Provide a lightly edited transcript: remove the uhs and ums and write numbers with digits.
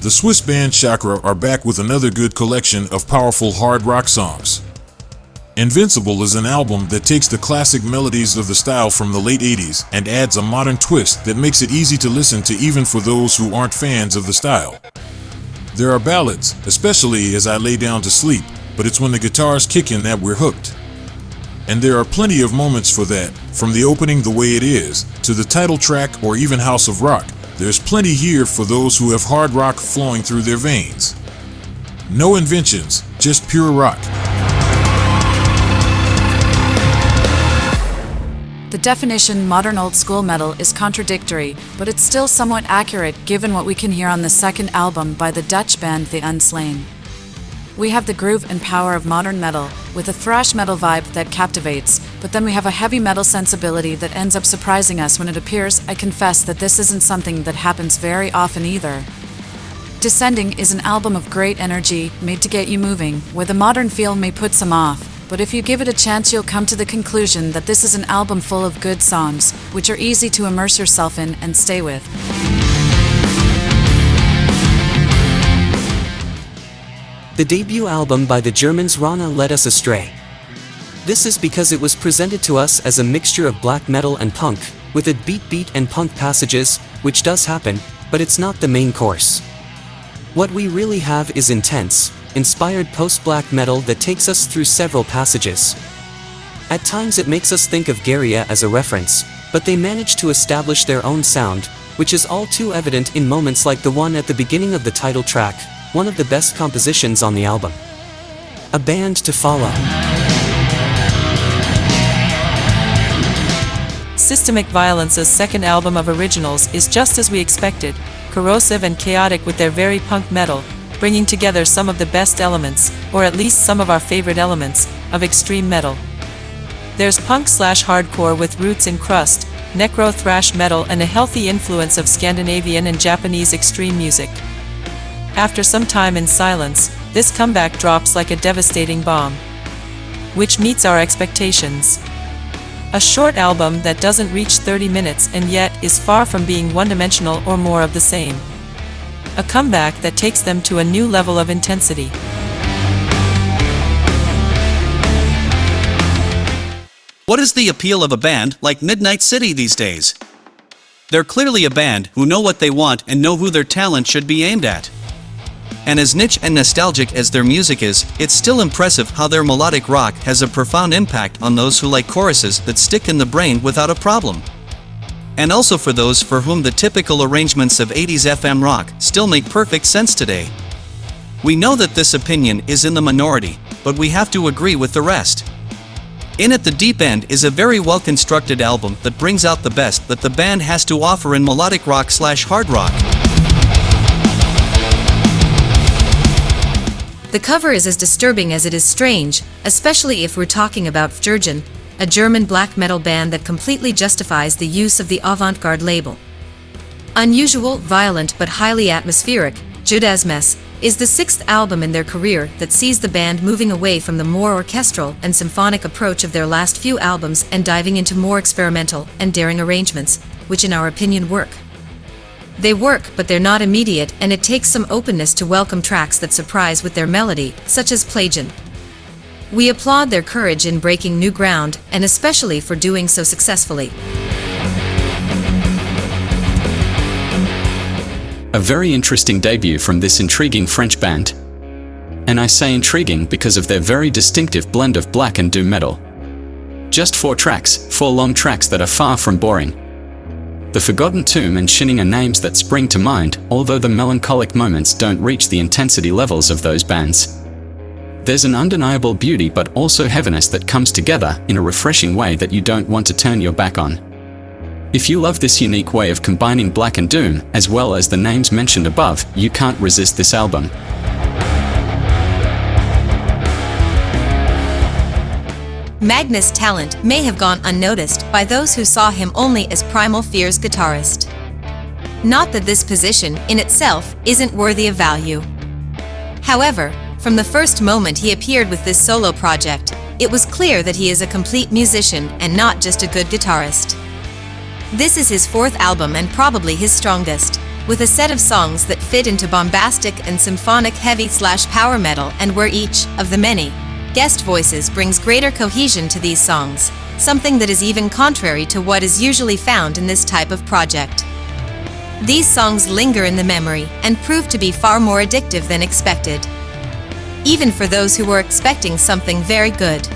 The Swiss band Shakra are back with another good collection of powerful hard rock songs. Invincible is an album that takes the classic melodies of the style from the late 80s and adds a modern twist that makes it easy to listen to even for those who aren't fans of the style. There are ballads, especially as I lay down to sleep, but it's when the guitars kick in that we're hooked. And there are plenty of moments for that, from the opening The Way It Is, to the title track or even House of Rock. There's plenty here for those who have hard rock flowing through their veins. No inventions, just pure rock. The definition modern old school metal is contradictory, but it's still somewhat accurate given what we can hear on the second album by the Dutch band The Unslain. We have the groove and power of modern metal, with a thrash metal vibe that captivates, but then we have a heavy metal sensibility that ends up surprising us when it appears. I confess that this isn't something that happens very often either. Descending is an album of great energy, made to get you moving, where the modern feel may put some off, but if you give it a chance you'll come to the conclusion that this is an album full of good songs, which are easy to immerse yourself in and stay with. The debut album by the Germans Rană led us astray. This is because it was presented to us as a mixture of black metal and punk, with it beat and punk passages, which does happen, but it's not the main course. What we really have is intense, inspired post-black metal that takes us through several passages. At times it makes us think of Germusica as a reference, but they manage to establish their own sound, which is all too evident in moments like the one at the beginning of the title track, one of the best compositions on the album. A band to follow. Systemik Violence's second album of originals is just as we expected, corrosive and chaotic with their very punk metal, bringing together some of the best elements, or at least some of our favorite elements, of extreme metal. There's punk/hardcore with roots in crust, necro thrash metal and a healthy influence of Scandinavian and Japanese extreme music. After some time in silence, this comeback drops like a devastating bomb, which meets our expectations. A short album that doesn't reach 30 minutes and yet is far from being one-dimensional or more of the same. A comeback that takes them to a new level of intensity. What is the appeal of a band like Midnite City these days? They're clearly a band who know what they want and know who their talent should be aimed at. And as niche and nostalgic as their music is, it's still impressive how their melodic rock has a profound impact on those who like choruses that stick in the brain without a problem. And also for those for whom the typical arrangements of 80s FM rock still make perfect sense today. We know that this opinion is in the minority, but we have to agree with the rest. In At the Deep End is a very well-constructed album that brings out the best that the band has to offer in melodic rock/hard rock. The cover is as disturbing as it is strange, especially if we're talking about Fjoergyn, a German black metal band that completely justifies the use of the avant-garde label. Unusual, violent but highly atmospheric, Judas is the sixth album in their career that sees the band moving away from the more orchestral and symphonic approach of their last few albums and diving into more experimental and daring arrangements, which in our opinion work. They work, but they're not immediate, and it takes some openness to welcome tracks that surprise with their melody, such as Fjoergyn. We applaud their courage in breaking new ground, and especially for doing so successfully. A very interesting debut from this intriguing French band. And I say intriguing because of their very distinctive blend of black and doom metal. Just 4 tracks, 4 long tracks that are far from boring. The Forgotten Tomb and Shinning are names that spring to mind, although the melancholic moments don't reach the intensity levels of those bands. There's an undeniable beauty but also heaviness that comes together in a refreshing way that you don't want to turn your back on. If you love this unique way of combining black and doom, as well as the names mentioned above, you can't resist this album. Magnus' talent may have gone unnoticed by those who saw him only as Primal Fear's guitarist. Not that this position, in itself, isn't worthy of value. However, from the first moment he appeared with this solo project, it was clear that he is a complete musician and not just a good guitarist. This is his 4th album and probably his strongest, with a set of songs that fit into bombastic and symphonic heavy/power metal, and where each of the many guest voices brings greater cohesion to these songs, something that is even contrary to what is usually found in this type of project. These songs linger in the memory and prove to be far more addictive than expected, even for those who were expecting something very good.